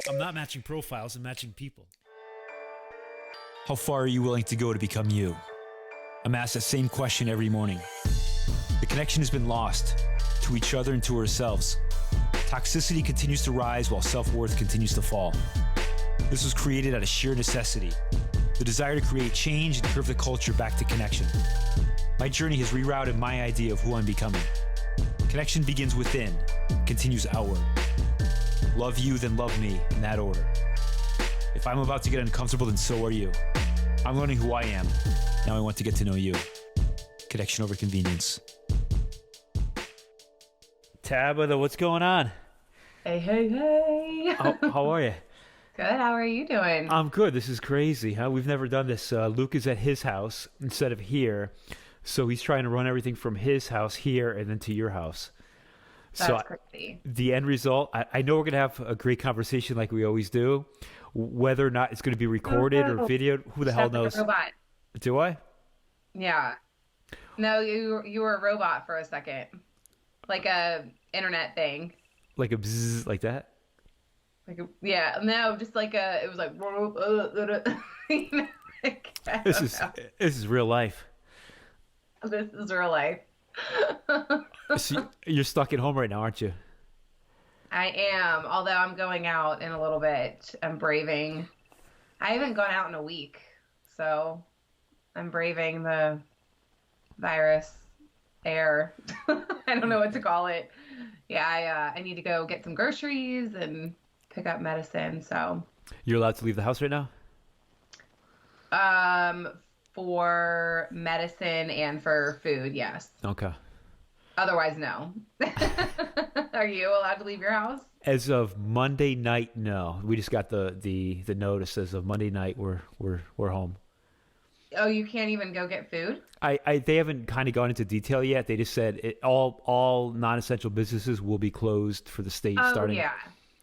I'm not matching profiles, I'm matching people. How far are you willing to go to become you? I'm asked that same question every morning. The connection has been lost to each other and to ourselves. Toxicity continues to rise while self-worth continues to fall. This was created out of sheer necessity, the desire to create change and curve the culture back to connection. My journey has rerouted my idea of who I'm becoming. Connection begins within, continues outward. Love you, then love me, in that order. If I'm about to get uncomfortable, then so are you. I'm learning who I am. Now I want to get to know you. Connection over convenience. Tabitha, what's going on? Hey, hey, hey. How are you? Good. How are you doing? I'm good. This is crazy, huh? We've never done this. Luke is at his house instead of here. So he's trying to run everything from his house here and then to your house. That's crazy. The end result, I know we're going to have a great conversation like we always do. Whether or not it's going to be recorded or videoed, who the hell knows? Robot. Do I? Yeah. No, you were a robot for a second. Like a internet thing. Like a bzzz, like that? Yeah, no, just like it was like, you know, like, this is real life. This is real life. So you're stuck at home right now, aren't you? I am, although I'm going out in a little bit. I'm braving. I haven't gone out in a week, so I'm braving the virus air. I don't know what to call it. Yeah, I need to go get some groceries and pick up medicine. So you're allowed to leave the house right now? For medicine and for food, yes. Okay. Otherwise, no. Are you allowed to leave your house? As of Monday night, no. We just got the notice as of Monday night. We're home. Oh, you can't even go get food? They haven't kind of gone into detail yet. They just said all non-essential businesses will be closed for the state starting. Oh, yeah.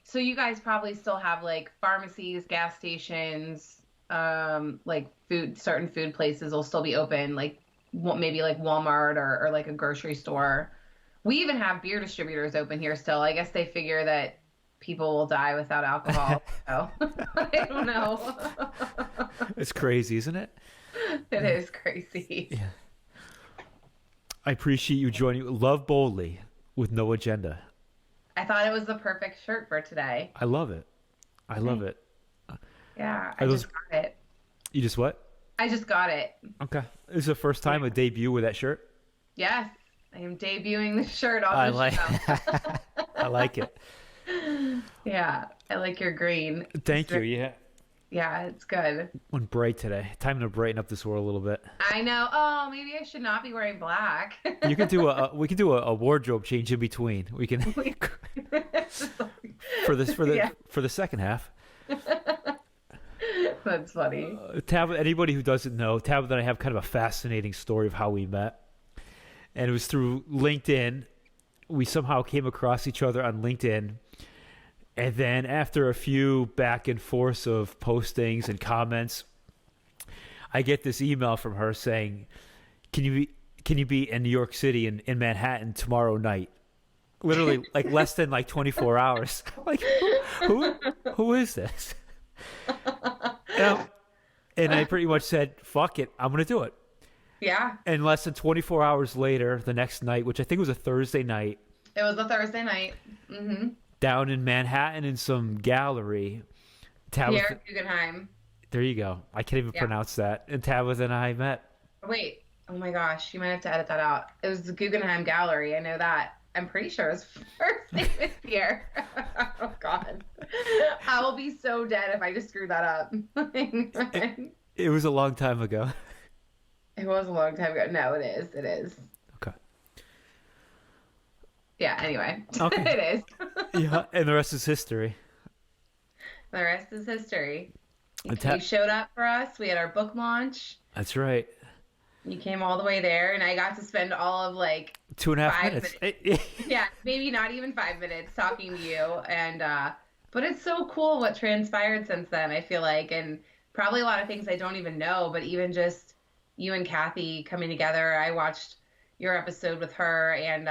So you guys probably still have like pharmacies, gas stations, like certain food places will still be open, like maybe like Walmart or like a grocery store. We even have beer distributors open here still. I guess they figure that people will die without alcohol. So I don't know. It's crazy, isn't it? It is crazy. Yeah. I appreciate you joining. Love boldly with no agenda. I thought it was the perfect shirt for today. I love it. I love it. Yeah, I just got it. You just what? I just got it. Okay. This is the first time a debut with that shirt? Yes. I am debuting the shirt on the show. I like it. Yeah. I like your green. Thank you. Yeah. Yeah, it's good. Went bright today. Time to brighten up this world a little bit. I know. Oh, maybe I should not be wearing black. You can do we can do a wardrobe change in between. We can for the second half. That's funny. Tabitha, anybody who doesn't know, Tabitha and I have kind of a fascinating story of how we met. And it was through LinkedIn. We somehow came across each other on LinkedIn. And then after a few back and forths of postings and comments, I get this email from her saying, can you be in New York City in Manhattan tomorrow night? Literally like less than like 24 hours. Like who is this? And I pretty much said, fuck it, I'm going to do it. Yeah. And less than 24 hours later, the next night, which I think was a Thursday night. It was a Thursday night. Mm-hmm. Down in Manhattan in some gallery. Here, Guggenheim. There you go. I can't even pronounce that. And Tabitha and I met. Wait. Oh my gosh. You might have to edit that out. It was the Guggenheim Gallery. I know that. I'm pretty sure his first name is Pierre. Oh God. I will be so dead if I just screwed that up. It was a long time ago. It was a long time ago. No, it is. It is. Okay. Yeah, anyway. Okay. It is. Yeah, and the rest is history. The rest is history. You showed up for us. We had our book launch. That's right. You came all the way there, and I got to spend all of like 2.5 minutes. Yeah, maybe not even 5 minutes talking to you. And but it's so cool what transpired since then, I feel like, and probably a lot of things I don't even know, but even just you and Kathy coming together. I watched your episode with her, and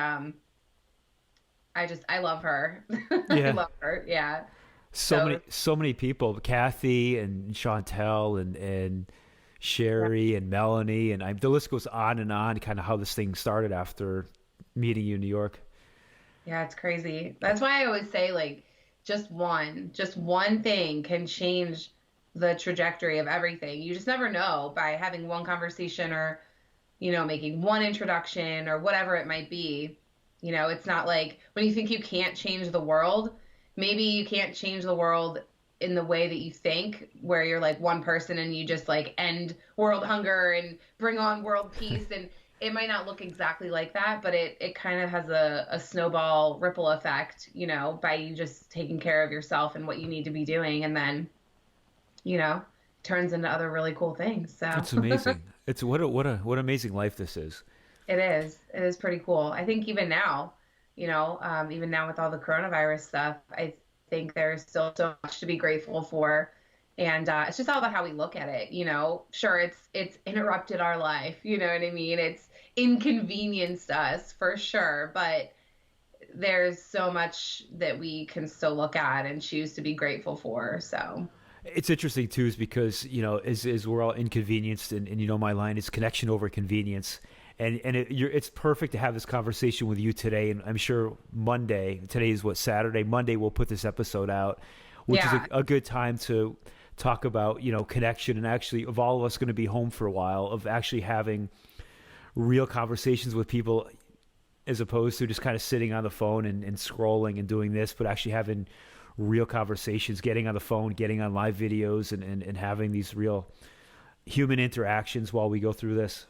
I love her. Yeah. I love her. Yeah. So many people, Kathy and Chantel and Sherry and Melanie, and the list goes on, kind of how this thing started after meeting you in New York. Yeah, it's crazy. That's why I always say, like, just one thing can change the trajectory of everything. You just never know by having one conversation or, making one introduction or whatever it might be. It's not like when you think you can't change the world, maybe you can't change the world in the way that you think, where you're like one person and you just like end world hunger and bring on world peace. And it might not look exactly like that, but it kind of has a snowball ripple effect, by you just taking care of yourself and what you need to be doing. And then, turns into other really cool things. So it's amazing. It's what amazing life this is. It is pretty cool. I think even now, even now with all the coronavirus stuff, I think there's still so much to be grateful for. And it's just all about how we look at it. Sure, it's interrupted our life. You know what I mean? It's inconvenienced us for sure. But there's so much that we can still look at and choose to be grateful for. So it's interesting too, is because, as we're all inconvenienced and my line is connection over convenience. And it's perfect to have this conversation with you today. And I'm sure today is Saturday, Monday, we'll put this episode out, which is a good time to talk about, connection, and actually of all of us going to be home for a while, of actually having real conversations with people, as opposed to just kind of sitting on the phone and scrolling and doing this, but actually having real conversations, getting on the phone, getting on live videos and having these real human interactions while we go through this.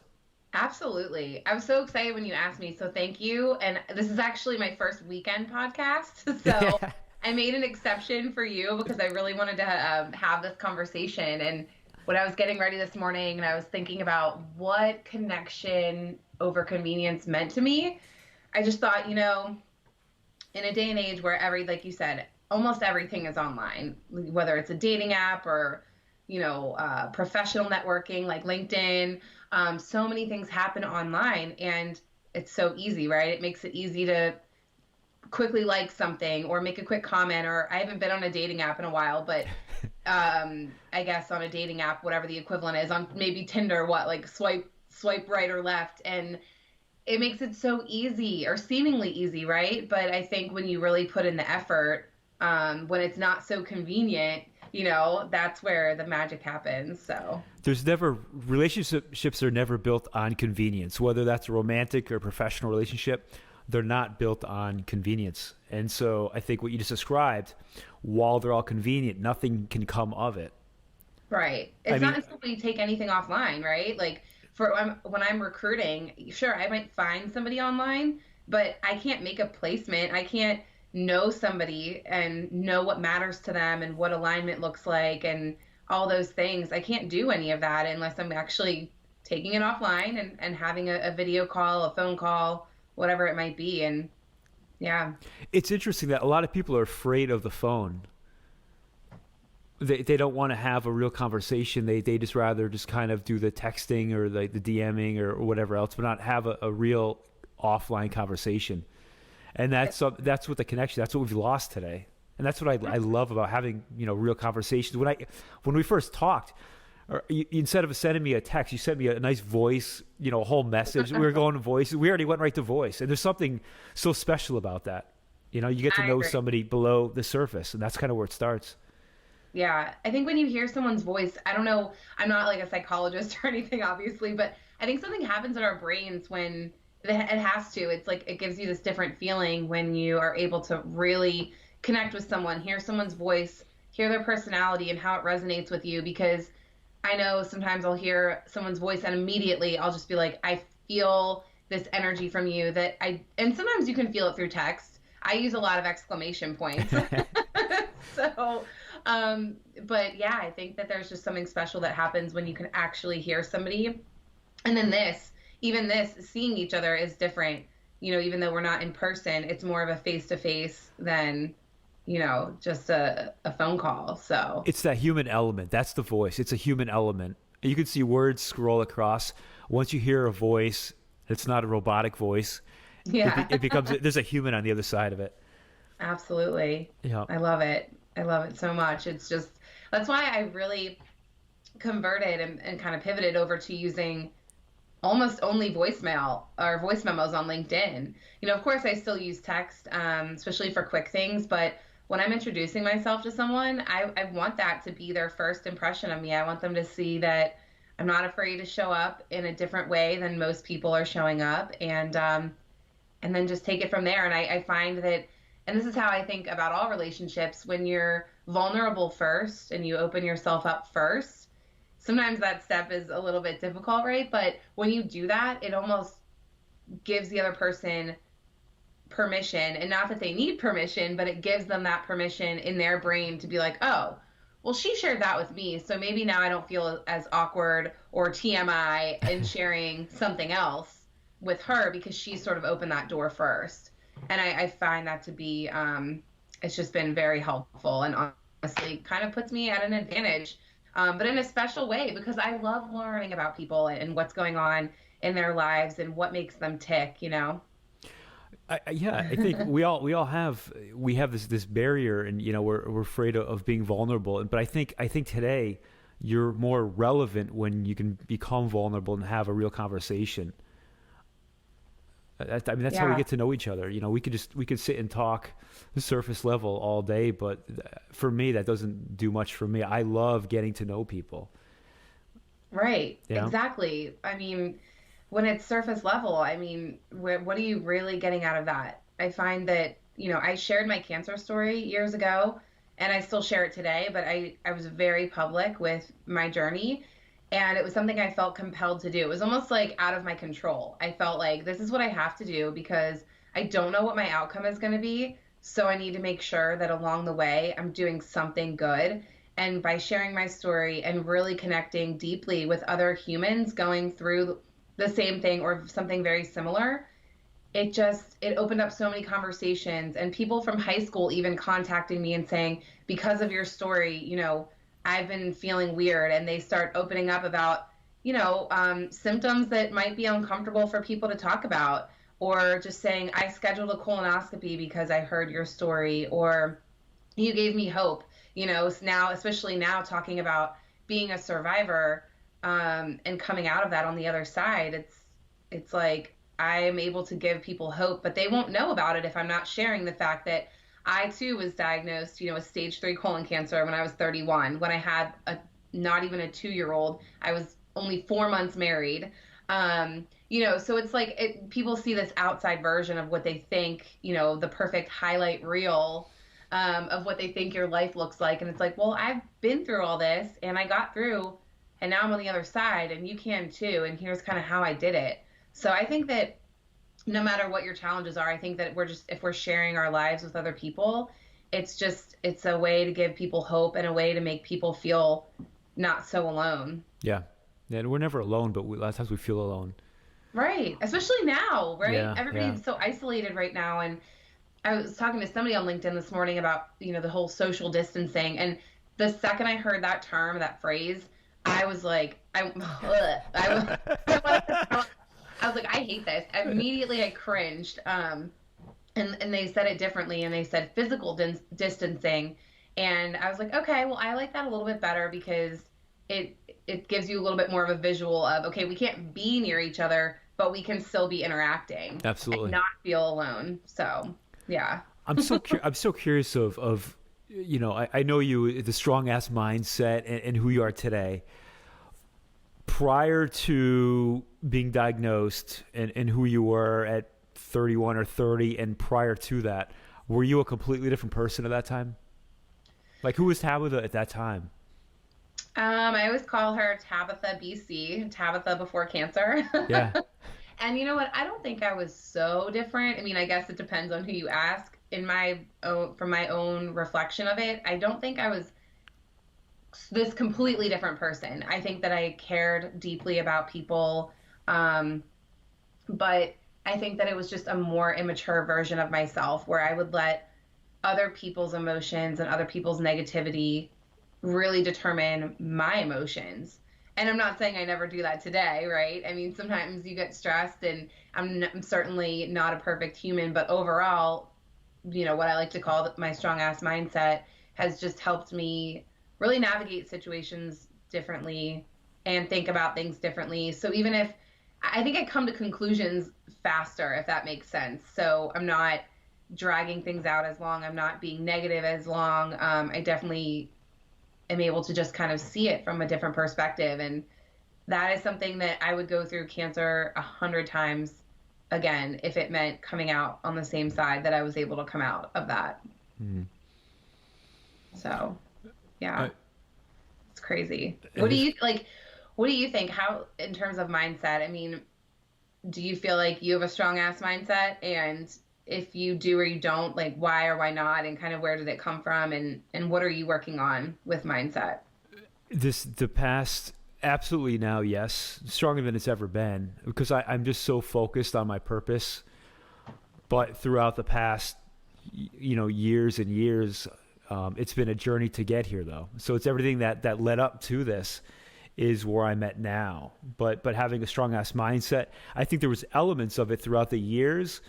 Absolutely. I was so excited when you asked me, so thank you. And this is actually my first weekend podcast, so I made an exception for you because I really wanted to have this conversation. And when I was getting ready this morning and I was thinking about what connection over convenience meant to me, I just thought, in a day and age where like you said, almost everything is online, whether it's a dating app or, professional networking like LinkedIn. So many things happen online and it's so easy, right? It makes it easy to quickly like something or make a quick comment, or I haven't been on a dating app in a while, but I guess on a dating app, whatever the equivalent is on maybe Tinder, like swipe right or left. And it makes it so easy or seemingly easy, right? But I think when you really put in the effort, when it's not so convenient, that's where the magic happens. So relationships are never built on convenience, whether that's a romantic or professional relationship. They're not built on convenience. And so I think what you just described, while they're all convenient, nothing can come of it. Right. It's not until you take anything offline, right? Like when I'm recruiting, sure, I might find somebody online, but I can't make a placement. I can't know somebody and know what matters to them and what alignment looks like and all those things. I can't do any of that unless I'm actually taking it offline and having a video call, a phone call, whatever it might be. And yeah. It's interesting that a lot of people are afraid of the phone. They don't want to have a real conversation. They just rather just kind of do the texting or the DMing or whatever else, but not have a real offline conversation. And that's what the connection, that's what we've lost today. And that's what I love about having, real conversations. When we first talked, instead of sending me a text, you sent me a nice voice, a whole message. We were going to voice. We already went right to voice. And there's something so special about that. You get to know somebody below the surface, and that's kind of where it starts. Yeah. I think when you hear someone's voice, I don't know, I'm not like a psychologist or anything, obviously, but I think something happens in our brains when it has to. It's like it gives you this different feeling when you are able to really connect with someone, hear someone's voice, hear their personality and how it resonates with you. Because I know sometimes I'll hear someone's voice and immediately I'll just be like, I feel this energy from you and sometimes you can feel it through text. I use a lot of exclamation points. So, but yeah, I think that there's just something special that happens when you can actually hear somebody. And then seeing each other is different, even though we're not in person, it's more of a face-to-face than, just a phone call. So it's that human element. That's the voice. It's a human element. You can see words scroll across. Once you hear a voice, it's not a robotic voice. Yeah. It becomes, there's a human on the other side of it. Absolutely. Yeah. I love it. I love it so much. It's just, that's why I really converted and kind of pivoted over to using almost only voicemail or voice memos on LinkedIn. Of course, I still use text, especially for quick things, but when I'm introducing myself to someone, I want that to be their first impression of me. I want them to see that I'm not afraid to show up in a different way than most people are showing up, and then just take it from there. And I find that, and this is how I think about all relationships, when you're vulnerable first and you open yourself up first, sometimes that step is a little bit difficult, right? But when you do that, it almost gives the other person permission, and not that they need permission, but it gives them that permission in their brain to be like, oh, well, she shared that with me, so maybe now I don't feel as awkward or TMI in sharing something else with her because she sort of opened that door first. And I find that to be, it's just been very helpful, and honestly kind of puts me at an advantage, but in a special way, because I love learning about people and what's going on in their lives and what makes them tick, I think we all have this barrier, and we're afraid of being vulnerable. But I think today you're more relevant when you can become vulnerable and have a real conversation. That's how we get to know each other. We could sit and talk the surface level all day, but for me that doesn't do much for me. I love getting to know people. Right. Exactly. I mean, when it's surface level, what are you really getting out of that? I find that, I shared my cancer story years ago, and I still share it today, but I was very public with my journey, and it was something I felt compelled to do. It was almost like out of my control. I felt like this is what I have to do because I don't know what my outcome is going to be, so I need to make sure that along the way I'm doing something good. And by sharing my story and really connecting deeply with other humans going through the same thing or something very similar, it opened up so many conversations, and people from high school even contacting me and saying, because of your story, I've been feeling weird, and they start opening up about, symptoms that might be uncomfortable for people to talk about, or just saying, I scheduled a colonoscopy because I heard your story, or you gave me hope, now, especially now talking about being a survivor, and coming out of that on the other side, it's like I'm able to give people hope, but they won't know about it if I'm not sharing the fact that I too was diagnosed, with stage 3 colon cancer when I was 31, when I had not even a 2-year-old. I was only 4 months married. So it's like people see this outside version of what they think, the perfect highlight reel of what they think your life looks like. And it's like, well, I've been through all this and I got through, and now I'm on the other side, and you can too. And here's kind of how I did it. So I think that no matter what your challenges are, I think that if we're sharing our lives with other people, it's a way to give people hope and a way to make people feel not so alone. Yeah. And we're never alone, but a lot of times we feel alone. Right. Especially now, right? Yeah, Everybody's so isolated right now. And I was talking to somebody on LinkedIn this morning about, the whole social distancing. And the second I heard that term, that phrase, I was like, I was like, I hate this. Immediately I cringed. And they said it differently, and they said physical distancing. And I was like, okay, well, I like that a little bit better because it gives you a little bit more of a visual of, okay, we can't be near each other, but we can still be interacting. Absolutely. And not feel alone. So, yeah. I'm so curious of I know you, the StrongAssMindset, and who you are today. Prior to being diagnosed and who you were at 31 or 30, and prior to that, were you a completely different person at that time? Like, who was Tabitha at that time? I always call her Tabitha BC, Tabitha before cancer. Yeah. And you know what? I don't think I was so different. I guess it depends on who you ask. From my own reflection of it, I don't think I was this completely different person. I think that I cared deeply about people, but I think that it was just a more immature version of myself, where I would let other people's emotions and other people's negativity really determine my emotions. And I'm not saying I never do that today, right? Sometimes you get stressed, and I'm certainly not a perfect human, but overall, what I like to call my strong ass mindset has just helped me really navigate situations differently and think about things differently. So even if I think I come to conclusions faster, if that makes sense. So I'm not dragging things out as long. I'm not being negative as long. I definitely am able to just kind of see it from a different perspective. And that is something that I would go through cancer 100 times again if it meant coming out on the same side that I was able to come out of that. So, yeah, it's crazy. What do you like? What do you think? How, in terms of mindset? I mean, do you feel like you have a strong ass mindset? And if you do or you don't, like why or why not? And kind of where did it come from? And what are you working on with mindset? The past, absolutely now, yes, stronger than it's ever been, because I'm just so focused on my purpose. But throughout the past, years and years, it's been a journey to get here, though. So it's everything that led up to this is where I'm at now. But having a strong ass mindset, I think there was elements of it throughout the years.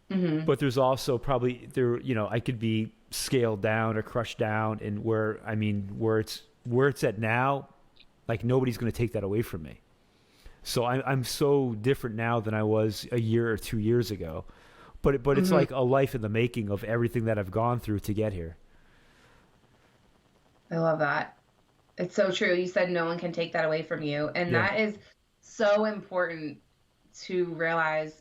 But there's also probably I could be scaled down or crushed down, and where it's at now, like nobody's going to take that away from me. So I'm so different now than I was a year or 2 years ago. But it's like a life in the making of everything that I've gone through to get here. I love that. It's so true. You said no one can take that away from you. And that is so important to realize.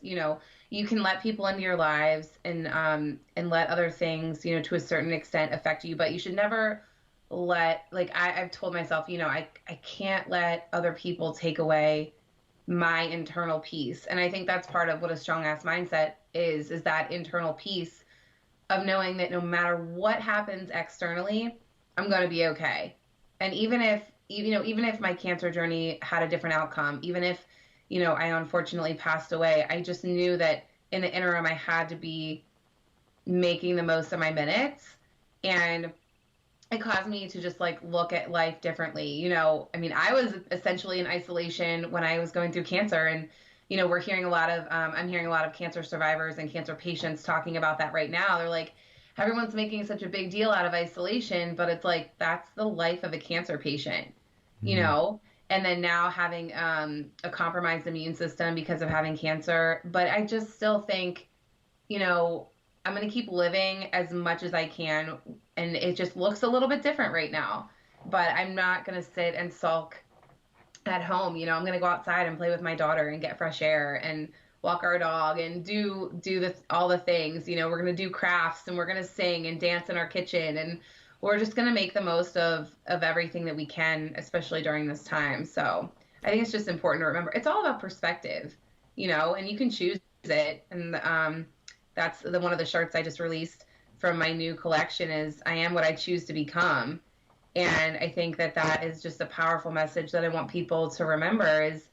You can let people into your lives and let other things, to a certain extent affect you, but you should never let, like I've told myself, I can't let other people take away my internal peace. And I think that's part of what a strong ass mindset is that internal peace of knowing that no matter what happens externally, I'm going to be okay. And even if my cancer journey had a different outcome, even if, I unfortunately passed away, I just knew that in the interim, I had to be making the most of my minutes. And it caused me to just like look at life differently. I was essentially in isolation when I was going through cancer, and, I'm hearing a lot of cancer survivors and cancer patients talking about that right now. They're like, everyone's making such a big deal out of isolation, but it's like, that's the life of a cancer patient, and then now having a compromised immune system because of having cancer. But I just still think, I'm going to keep living as much as I can. And it just looks a little bit different right now, but I'm not going to sit and sulk at home. I'm going to go outside and play with my daughter and get fresh air and walk our dog and do all the things. We're going to do crafts, and we're going to sing and dance in our kitchen, and we're just going to make the most of everything that we can, especially during this time. So I think it's just important to remember it's all about perspective, and you can choose it. And that's one of the shirts I just released from my new collection is I am what I choose to become. And I think that is just a powerful message that I want people to remember is,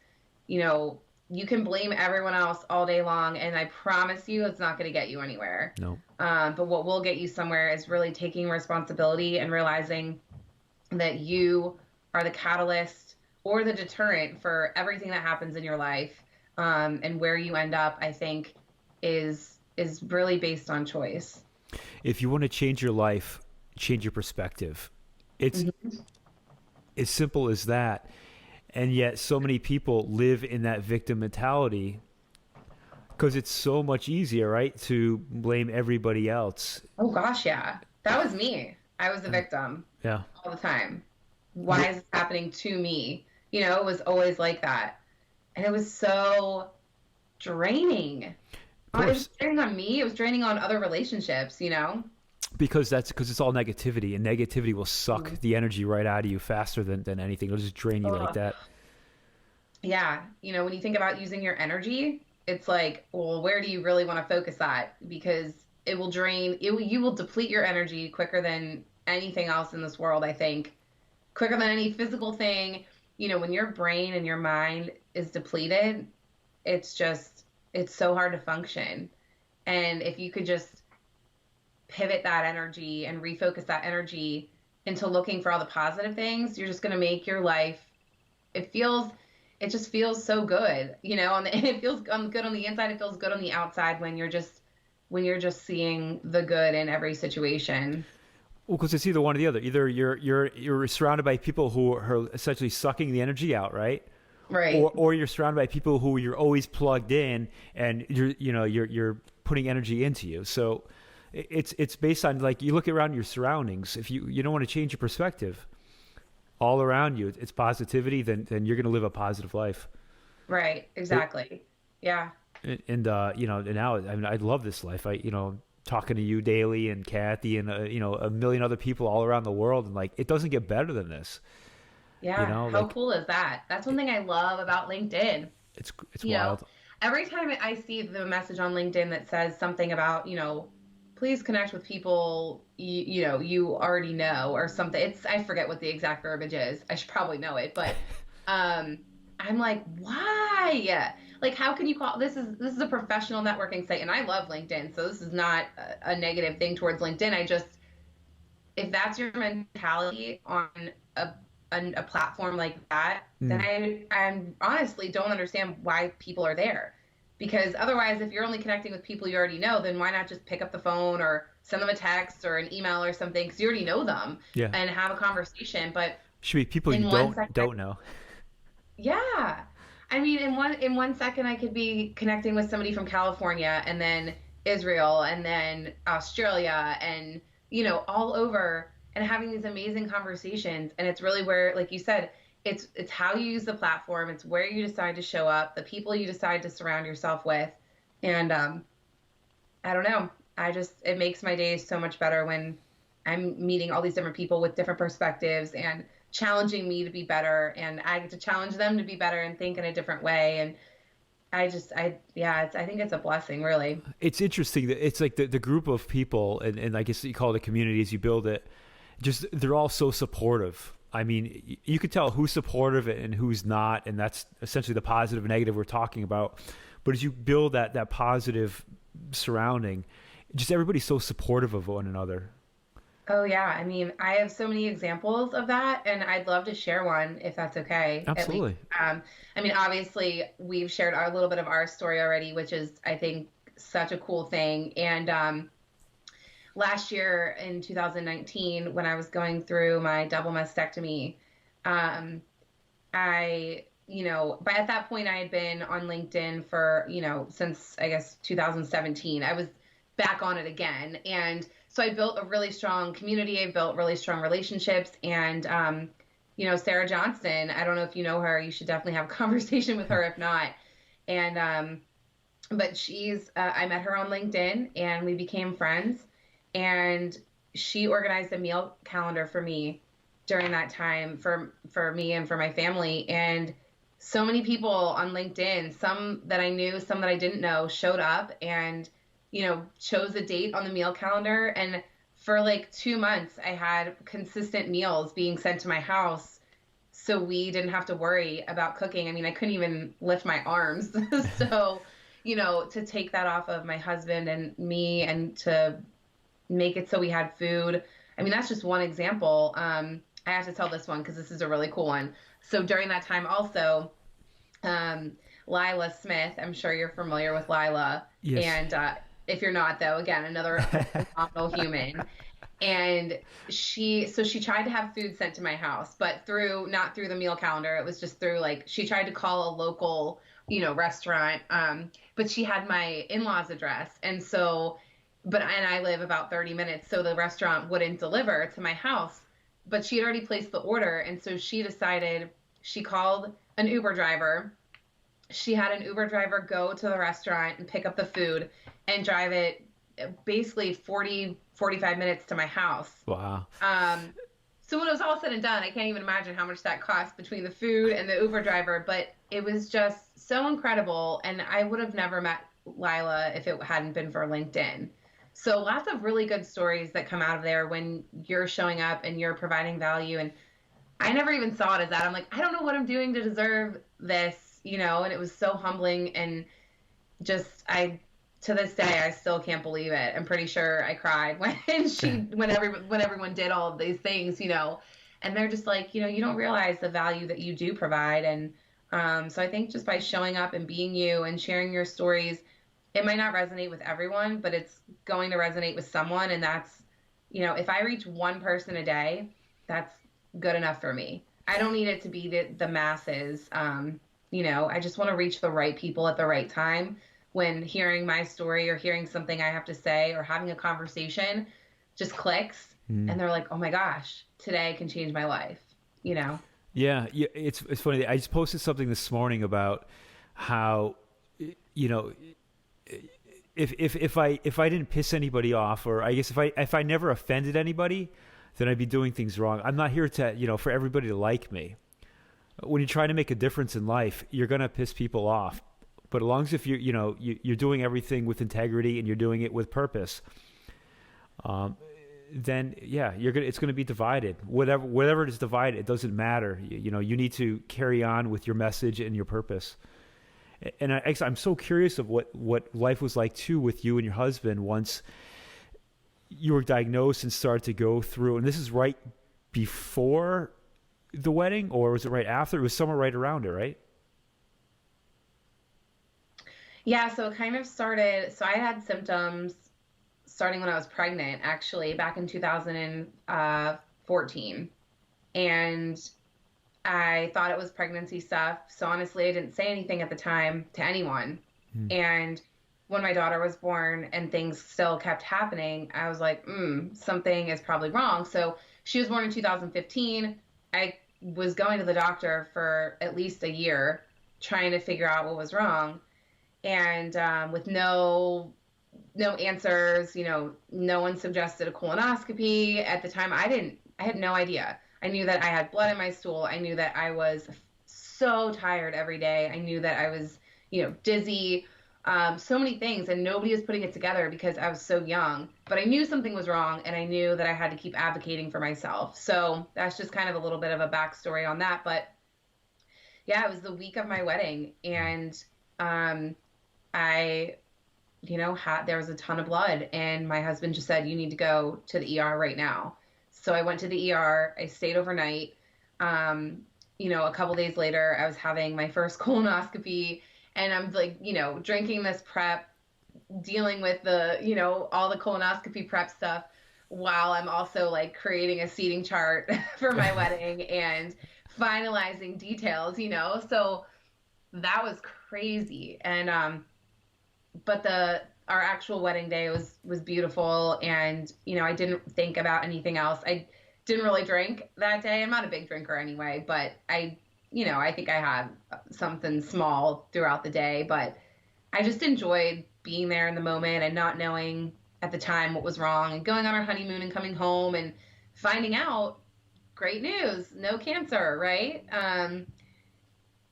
you can blame everyone else all day long, and I promise you it's not going to get you anywhere. No. But what will get you somewhere is really taking responsibility and realizing that you are the catalyst or the deterrent for everything that happens in your life. And where you end up, I think, is really based on choice. If you want to change your life, change your perspective. It's as simple as that. And yet so many people live in that victim mentality because it's so much easier, right, to blame everybody else. Oh, gosh, yeah. That was me. I was the victim all the time. Why is this happening to me? It was always like that. And it was so draining. It was draining on me. It was draining on other relationships, Because it's all negativity, and negativity will suck the energy right out of you faster than anything. It'll just drain you like that. Yeah. When you think about using your energy, it's like, well, where do you really want to focus at? Because it will you will deplete your energy quicker than anything else in this world, I think. Quicker than any physical thing. When your brain and your mind is depleted, it's so hard to function. And if you could just pivot that energy and refocus that energy into looking for all the positive things, you're just going to make your life, it just feels so good, and it feels good on the inside. It feels good on the outside when you're just seeing the good in every situation. Well, because it's either one or the other. Either you're surrounded by people who are essentially sucking the energy out, right? Right. Or you're surrounded by people who you're always plugged in, and you're putting energy into you. So it's based on, like, you look around your surroundings. If you don't want to change your perspective, all around you it's positivity, then you're going to live a positive life. Right. Exactly. Yeah. And now, I mean, I love this life. Talking to you daily, and Kathy, and a million other people all around the world, and like, it doesn't get better than this. Yeah. How cool is that? That's one thing I love about LinkedIn. It's You know, wild. every time I see the message on LinkedIn that says something about, please connect with people you already know, or something. I forget what the exact verbiage is. I should probably know it, but I'm like, why? Like, how can you call this is a professional networking site, and I love LinkedIn, so this is not a negative thing towards LinkedIn. If that's your mentality on a platform like that, then I honestly don't understand why people are there. Because otherwise, if you're only connecting with people you already know, then why not just pick up the phone or send them a text or an email or something, because you already know them, and have a conversation. But Should be people you don't know. Yeah. I mean, in one second, I could be connecting with somebody from California, and then Israel, and then Australia, and, all over, and having these amazing conversations. And it's really where, like you said, it's how you use the platform. It's where you decide to show up, the people you decide to surround yourself with. And I don't know. It makes my days so much better when I'm meeting all these different people with different perspectives and challenging me to be better, and I get to challenge them to be better and think in a different way. And I think it's a blessing, really. It's interesting that it's like the group of people, and I guess you call it a community as you build it, just they're all so supportive. I mean, you could tell who's supportive and who's not, and that's essentially the positive and negative we're talking about. But as you build that positive surrounding, just everybody's so supportive of one another. Oh, yeah. I mean, I have so many examples of that, and I'd love to share one if that's okay. Absolutely. I mean, obviously, we've shared a little bit of our story already, which is, I think, such a cool thing. And last year in 2019, when I was going through my double mastectomy, but at that point, I had been on LinkedIn for, since, I guess, 2017. I was back on it again. And so I built a really strong community. I built really strong relationships. And, Sarah Johnston, I don't know if you know her. You should definitely have a conversation with her if not. And, but I met her on LinkedIn, and we became friends. And she organized a meal calendar for me during that time for me and for my family. And so many people on LinkedIn, some that I knew, some that I didn't know, showed up and chose a date on the meal calendar. And for like 2 months, I had consistent meals being sent to my house, so we didn't have to worry about cooking. I mean, I couldn't even lift my arms. So, to take that off of my husband and me, and to make it so we had food. I mean, that's just one example. I have to tell this one because this is a really cool one. So during that time also, Lila Smith, I'm sure you're familiar with Lila. Yes. And, if you're not, though, again, another phenomenal human. And she tried to have food sent to my house, but not through the meal calendar. It was just through, like, she tried to call a local, restaurant. But she had my in-laws' address. And I live about 30 minutes. So the restaurant wouldn't deliver to my house, but she had already placed the order. And so she called an Uber driver. She had an Uber driver go to the restaurant and pick up the food and drive it basically 45 minutes to my house. Wow. So when it was all said and done, I can't even imagine how much that cost between the food and the Uber driver, but it was just so incredible. And I would have never met Lila if it hadn't been for LinkedIn. So lots of really good stories that come out of there when you're showing up and you're providing value. And I never even saw it as that. I'm like, I don't know what I'm doing to deserve this, and it was so humbling. And just, to this day, I still can't believe it. I'm pretty sure I cried when everyone did all of these things, and they're just like, you don't realize the value that you do provide. And so I think just by showing up and being you and sharing your stories, it might not resonate with everyone, but it's going to resonate with someone. And that's, if I reach one person a day, that's good enough for me. I don't need it to be the masses. I just want to reach the right people at the right time when hearing my story or hearing something I have to say or having a conversation just clicks and they're like, oh my gosh, today can change my life, Yeah, it's funny. I just posted something this morning about how, if I didn't piss anybody off, or I guess if I never offended anybody, then I'd be doing things wrong. I'm not here to, for everybody to like me. When you try to make a difference in life, you're gonna piss people off. But as long as if you're doing everything with integrity and you're doing it with purpose, then yeah, it's going to be divided. Whatever it is divided, it doesn't matter. You need to carry on with your message and your purpose. And I'm so curious of what life was like too with you and your husband once you were diagnosed and started to go through. And this is right before the wedding, or was it right after? It was somewhere right around it, right? Yeah, so it kind of started. So I had symptoms starting when I was pregnant, actually, back in 2014. And I thought it was pregnancy stuff. So honestly, I didn't say anything at the time to anyone. And when my daughter was born and things still kept happening, I was like, something is probably wrong. So she was born in 2015. I was going to the doctor for at least a year trying to figure out what was wrong. And with no answers, no one suggested a colonoscopy. At the time, I had no idea. I knew that I had blood in my stool. I knew that I was so tired every day. I knew that I was, dizzy, so many things, and nobody was putting it together because I was so young. But I knew something was wrong, and I knew that I had to keep advocating for myself. So that's just kind of a little bit of a backstory on that. But yeah, it was the week of my wedding, and there was a ton of blood, and my husband just said, you need to go to the ER right now. So I went to the ER. I stayed overnight. A couple days later, I was having my first colonoscopy, and I'm like, drinking this prep, dealing with the, all the colonoscopy prep stuff, while I'm also like creating a seating chart for my wedding and finalizing details, so that was crazy. And, but our actual wedding day was beautiful. And, I didn't think about anything else. I didn't really drink that day. I'm not a big drinker anyway, but I think I had something small throughout the day, but I just enjoyed being there in the moment and not knowing at the time what was wrong, and going on our honeymoon and coming home and finding out great news, no cancer, right?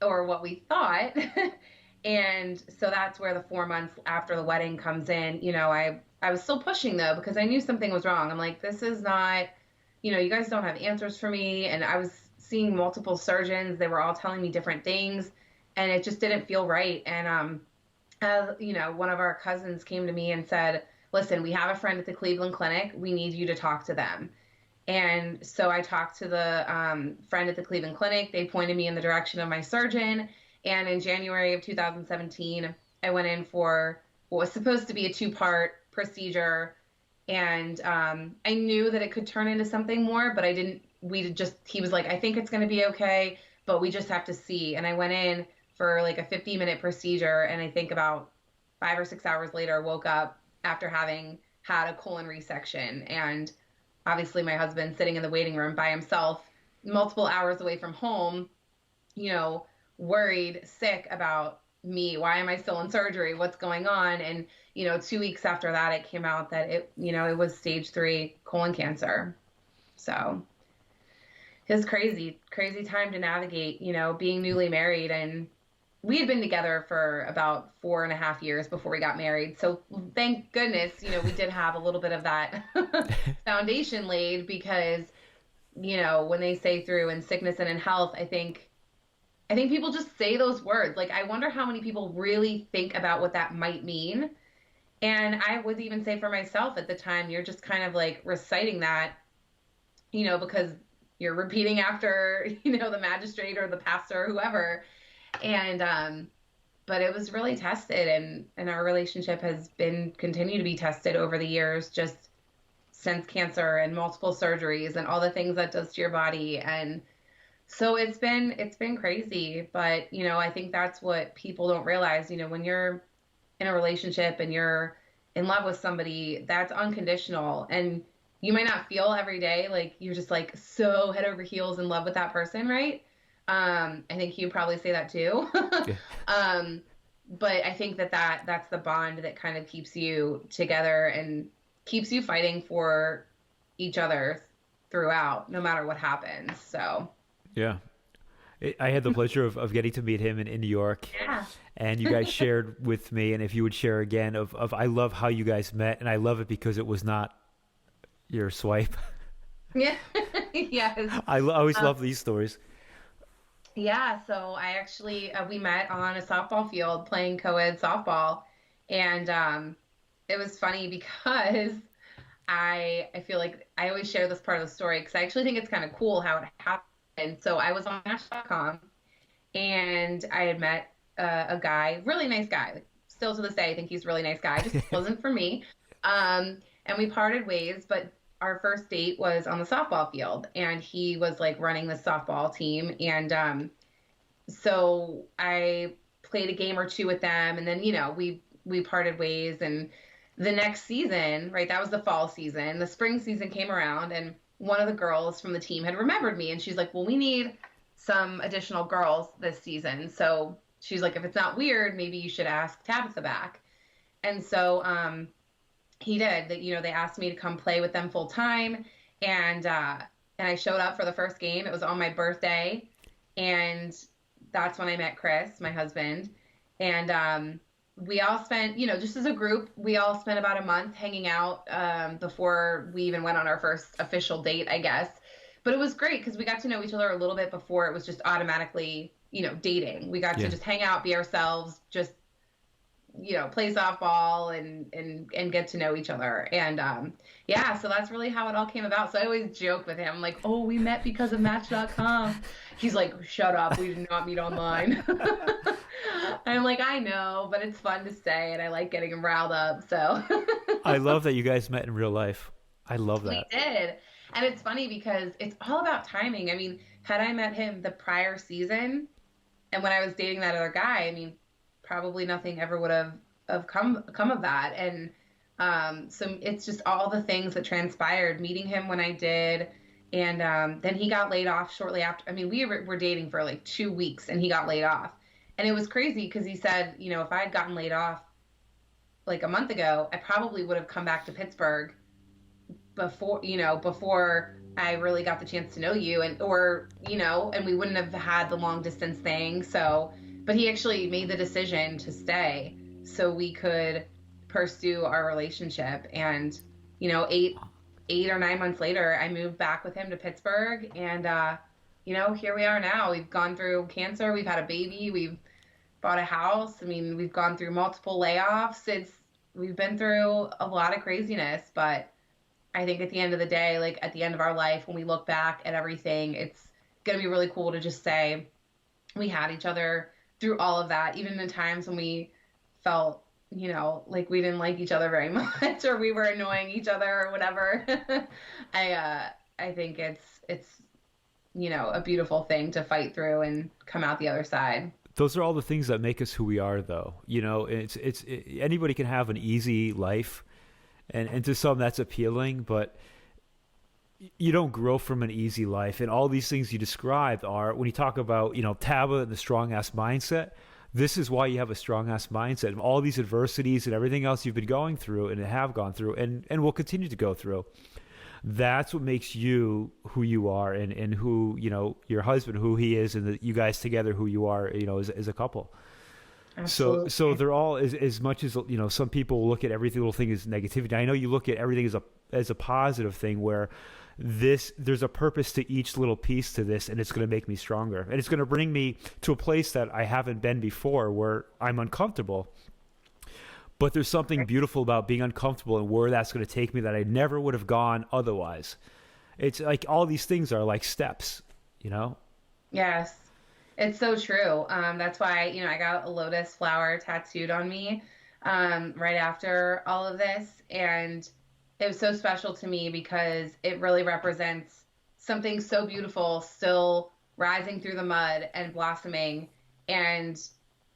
Or what we thought. And so that's where the 4 months after the wedding comes in. I was still pushing though, because I knew something was wrong. I'm like, this is not, you guys don't have answers for me. And I was seeing multiple surgeons. They were all telling me different things, and it just didn't feel right. And, one of our cousins came to me and said, listen, we have a friend at the Cleveland Clinic. We need you to talk to them. And so I talked to the friend at the Cleveland Clinic. They pointed me in the direction of my surgeon. And in January of 2017, I went in for what was supposed to be a 2-part procedure. And I knew that it could turn into something more, but he was like, I think it's going to be okay, but we just have to see. And I went in for like a 50-minute procedure. And I think about 5 or 6 hours later, woke up after having had a colon resection. And obviously my husband sitting in the waiting room by himself, multiple hours away from home, worried, sick about me. Why am I still in surgery? What's going on? And, 2 weeks after that, it came out that it was stage 3 colon cancer. So it was crazy time to navigate, being newly married. And we had been together for about 4.5 years before we got married. So thank goodness, we did have a little bit of that foundation laid, because, when they say through in sickness and in health, I think people just say those words. Like, I wonder how many people really think about what that might mean. And I would even say for myself at the time, you're just kind of like reciting that, because you're repeating after, the magistrate or the pastor or whoever. And, but it was really tested, and our relationship has continue to be tested over the years, just since cancer and multiple surgeries and all the things that does to your body. And so it's been crazy, but I think that's what people don't realize. When you're in a relationship and you're in love with somebody, that's unconditional. And you might not feel every day like you're just like so head over heels in love with that person, right? I think you probably say that too. Yeah. But I think that's the bond that kind of keeps you together and keeps you fighting for each other throughout, no matter what happens. So. Yeah. I had the pleasure of getting to meet him in New York. Yeah. And you guys shared with me, and if you would share again, of I love how you guys met, and I love it because it was not your swipe. Yeah. Yes. I always love these stories. Yeah. So I actually, we met on a softball field playing co-ed softball. And it was funny because I feel like I always share this part of the story because I actually think it's kind of cool how it happened. So I was on Match.com and I had met a guy, really nice guy. Like, still to this day, I think he's a really nice guy. Just wasn't for me. And we parted ways, but our first date was on the softball field, and he was like running the softball team. And so I played a game or two with them, and then we parted ways. And the next season, right, that was the fall season. The spring season came around, and one of the girls from the team had remembered me, and she's like, well, we need some additional girls this season. So she's like, if it's not weird, maybe you should ask Tabitha back. And so he did. That they asked me to come play with them full time, and I showed up for the first game. It was on my birthday, and that's when I met Chris, my husband. And we all spent, just as a group, we all spent about a month hanging out before we even went on our first official date, I guess. But it was great because we got to know each other a little bit before it was just automatically, dating. We got to just hang out, be ourselves, just play softball and get to know each other. And so that's really how it all came about. So I always joke with him, like, oh, we met because of Match.com. He's like, shut up, we did not meet online. I'm like, I know, but it's fun to say, and I like getting him riled up. So I love that you guys met in real life. I love that. We did. And it's funny because it's all about timing. I mean, had I met him the prior season and when I was dating that other guy, I mean, probably nothing ever would have come of that. And so it's just all the things that transpired, meeting him when I did. And then he got laid off shortly after. I mean, we were dating for like 2 weeks and he got laid off. And it was crazy because he said, if I had gotten laid off like a month ago, I probably would have come back to Pittsburgh before I really got the chance to know you and we wouldn't have had the long distance thing. So, but he actually made the decision to stay so we could pursue our relationship. And, 8 or 9 months later, I moved back with him to Pittsburgh, and, here we are now. We've gone through cancer. We've had a baby. We've bought a house. I mean, we've gone through multiple layoffs. We've been through a lot of craziness, but I think at the end of the day, like at the end of our life, when we look back at everything, it's going to be really cool to just say we had each other through all of that, even in times when we felt, like we didn't like each other very much or we were annoying each other or whatever. I think it's a beautiful thing to fight through and come out the other side. Those are all the things that make us who we are, though. Anybody can have an easy life, and to some that's appealing, but you don't grow from an easy life. And all these things you described are, when you talk about, Tabitha and the strong ass mindset, this is why you have a strong ass mindset. And all these adversities and everything else you've been going through and have gone through and will continue to go through. That's what makes you who you are, and who, your husband, who he is, and you guys together, who you are, as a couple. Absolutely. So they're all as much as, some people look at every little thing as negativity. I know you look at everything as a positive thing, where there's a purpose to each little piece to this, and it's going to make me stronger, and it's going to bring me to a place that I haven't been before, where I'm uncomfortable. But there's something beautiful about being uncomfortable and where that's going to take me that I never would have gone otherwise. It's like all these things are like steps, Yes, it's so true. That's why, I got a lotus flower tattooed on me right after all of this. And it was so special to me because it really represents something so beautiful still rising through the mud and blossoming. And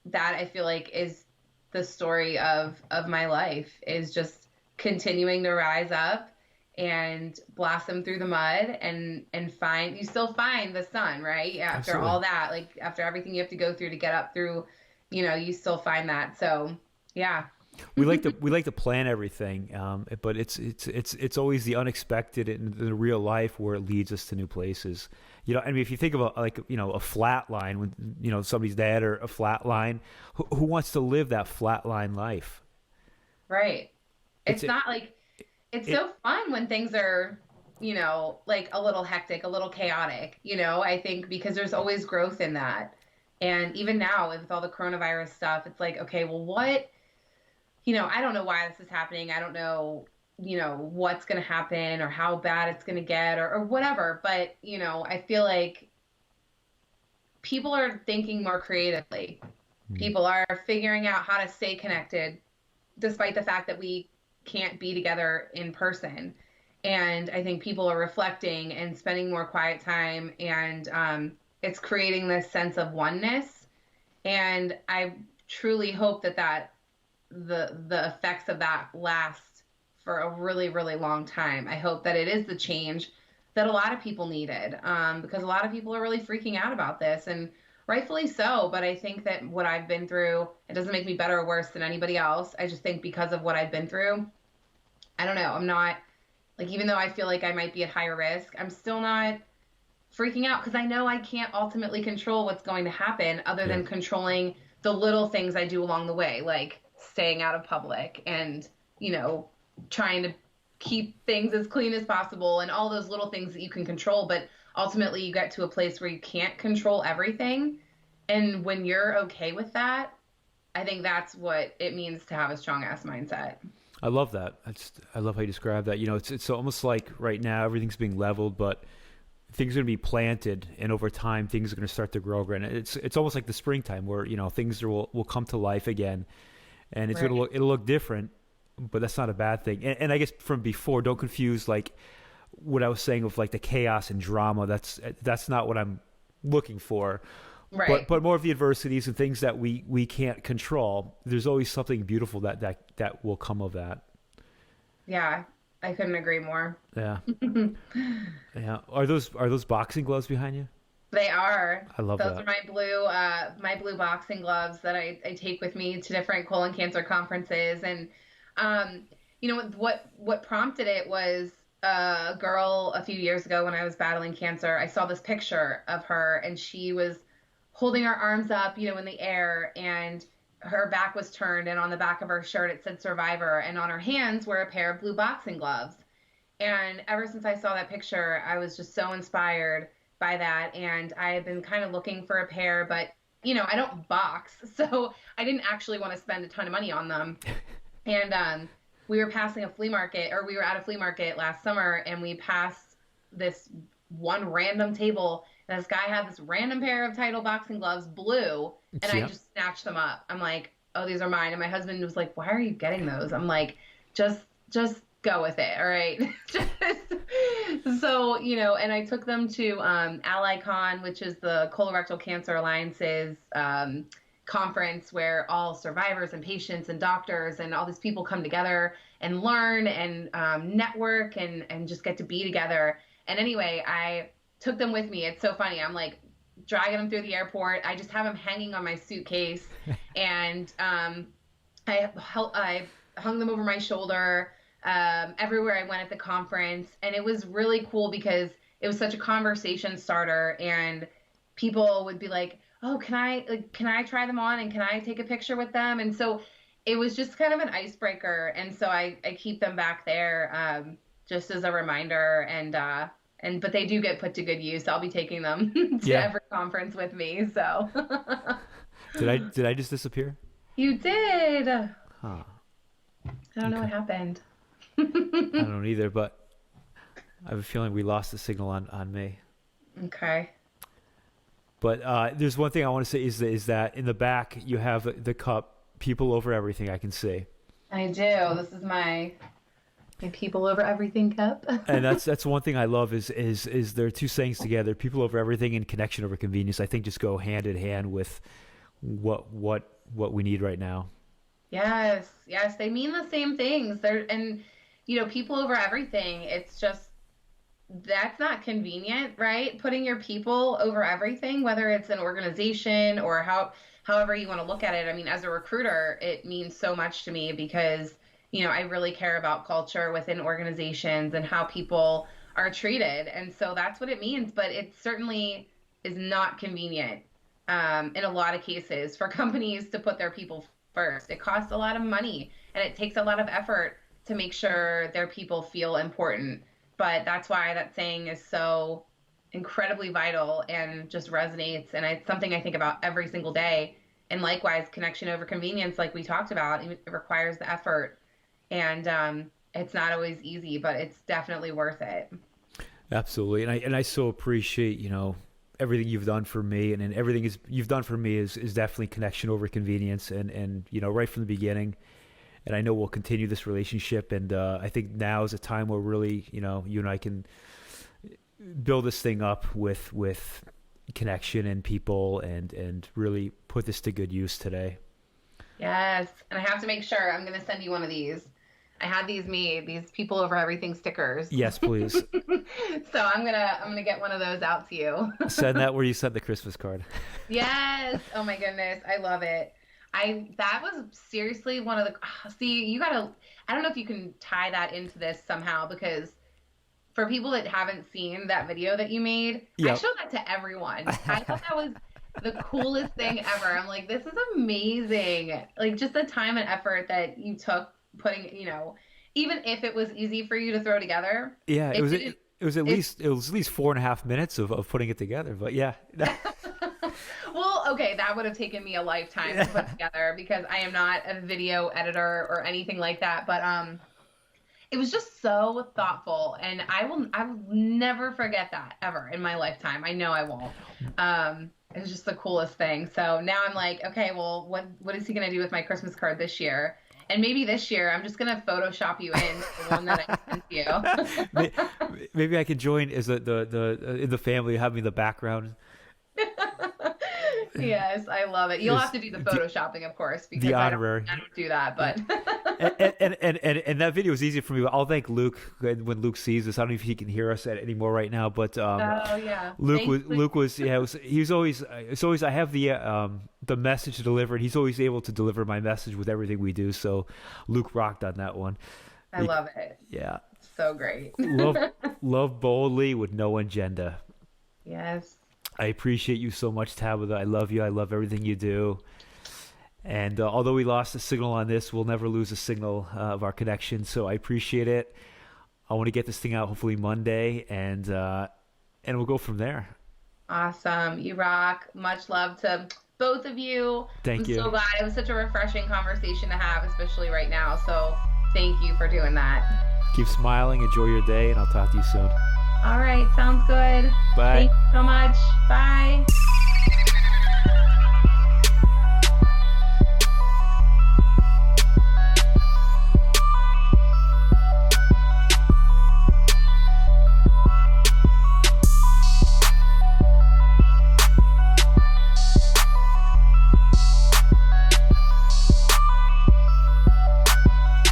that I feel like is the story of my life, is just continuing to rise up and blossom through the mud and you still find the sun, right? After Absolutely. all that, like after everything you have to go through to get up through, you still find that. So yeah. We like to plan everything, but it's always the unexpected in the real life where it leads us to new places. I mean, if you think about like a flat line, when somebody's dead, or a flat line, who wants to live that flat line life? Right. It's not like it's so fun when things are like a little hectic, a little chaotic. I think because there's always growth in that, and even now with all the coronavirus stuff, it's like, okay, well, what? I don't know why this is happening. I don't know, what's going to happen or how bad it's going to get or whatever. But, I feel like people are thinking more creatively. People are figuring out how to stay connected despite the fact that we can't be together in person. And I think people are reflecting and spending more quiet time, and it's creating this sense of oneness. And I truly hope that the effects of that last for a really, really long time. I hope that it is the change that a lot of people needed, because a lot of people are really freaking out about this, and rightfully so. But I think that what I've been through, it doesn't make me better or worse than anybody else. I just think because of what I've been through, I don't know, I'm not, like, even though I feel like I might be at higher risk, I'm still not freaking out because I know I can't ultimately control what's going to happen other than controlling the little things I do along the way, like staying out of public and, trying to keep things as clean as possible and all those little things that you can control. But ultimately you get to a place where you can't control everything. And when you're okay with that, I think that's what it means to have a strong ass mindset. I love that. I love how you describe that. It's almost like right now everything's being leveled, but things are going to be planted, and over time things are going to start to grow again. It's almost like the springtime where things will come to life again, and it'll look different, but that's not a bad thing. And I guess from before, don't confuse like what I was saying with like the chaos and drama. That's not what I'm looking for. Right. But more of the adversities and things that we can't control. There's always something beautiful that will come of that. Yeah, I couldn't agree more. Yeah. Yeah. Are those boxing gloves behind you? They are. I love those that. are my blue boxing gloves that I take with me to different colon cancer conferences. And what prompted it was a girl a few years ago when I was battling cancer. I saw this picture of her, and she was holding her arms up, in the air, and her back was turned, and on the back of her shirt it said Survivor, and on her hands were a pair of blue boxing gloves. And ever since I saw that picture, I was just so inspired by that, and I had been kind of looking for a pair, but I don't box, so I didn't actually want to spend a ton of money on them. And we were at a flea market last summer, and we passed this one random table, and this guy had this random pair of title boxing gloves, blue, and I just snatched them up. I'm like, oh, these are mine. And my husband was like, why are you getting those? I'm like, just go with it. All right. So, and I took them to AllyCon, which is the Colorectal Cancer Alliance's conference where all survivors and patients and doctors and all these people come together and learn and network and just get to be together. And anyway, I took them with me. It's so funny. I'm like dragging them through the airport. I just have them hanging on my suitcase, and I hung them over my shoulder everywhere I went at the conference. And it was really cool because it was such a conversation starter, and people would be like, oh, can I try them on, and can I take a picture with them? And so it was just kind of an icebreaker. And so I keep them back there just as a reminder, but they do get put to good use. I'll be taking them to every conference with me. So did I just disappear? You did. Huh. I don't know what happened. I don't know either, but I have a feeling we lost the signal on me. Okay. But there's one thing I want to say is that in the back you have the cup, people over everything I can see. I do. This is my My people over everything cup. And that's one thing I love is there are two sayings together: people over everything and connection over convenience. I think just go hand in hand with what we need right now. Yes, yes, they mean the same things. And people over everything. It's just that's not convenient, right? Putting your people over everything, whether it's an organization or however you want to look at it. I mean, as a recruiter, it means so much to me because I really care about culture within organizations and how people are treated. And so that's what it means. But it certainly is not convenient in a lot of cases for companies to put their people first. It costs a lot of money and it takes a lot of effort to make sure their people feel important. But that's why that saying is so incredibly vital and just resonates. And it's something I think about every single day. And likewise, connection over convenience, like we talked about, it requires the effort. And it's not always easy, but it's definitely worth it. Absolutely. And I so appreciate, everything you've done for me, and everything you've done for me is definitely connection over convenience and right from the beginning. And I know we'll continue this relationship. And I think now is a time where really, you and I can build this thing up with connection and people and really put this to good use today. Yes. And I have to make sure I'm going to send you one of these. I had these made, these people over everything stickers. Yes, please. So I'm gonna get one of those out to you. Send that where you sent the Christmas card. Yes. Oh my goodness. I love it. That was seriously one of the, I don't know if you can tie that into this somehow, because for people that haven't seen that video that you made, I showed that to everyone. I thought that was the coolest thing ever. I'm like, this is amazing. Like just the time and effort that you took putting, even if it was easy for you to throw together. Yeah, it was at least 4.5 minutes of putting it together. But yeah. Well, okay, that would have taken me a lifetime to put together because I am not a video editor or anything like that. But it was just so thoughtful, and I will never forget that ever in my lifetime. I know I won't. It was just the coolest thing. So now I'm like, okay, well, what is he gonna do with my Christmas card this year? And maybe this year I'm just gonna Photoshop you in the one that I sent you. Maybe I can join as in the family, having the background. Yes, I love it. You'll have to do the photoshopping, of course, because the honorary. I don't do that. But and that video was easy for me. I'll thank Luke when Luke sees this. I don't know if he can hear us anymore right now, but Luke was it's always I have the message to deliver, and he's always able to deliver my message with everything we do. So Luke rocked on that one. I love it. Yeah, so great. love boldly with no agenda. Yes. I appreciate you so much, Tabitha. I love you. I love everything you do. And although we lost the signal on this, we'll never lose a signal of our connection. So I appreciate it. I want to get this thing out hopefully Monday, and we'll go from there. Awesome. You rock. Much love to both of you. Thank you. I'm so glad. It was such a refreshing conversation to have, especially right now. So thank you for doing that. Keep smiling. Enjoy your day, and I'll talk to you soon. All right. Sounds good. Bye. Thank you so much. Bye.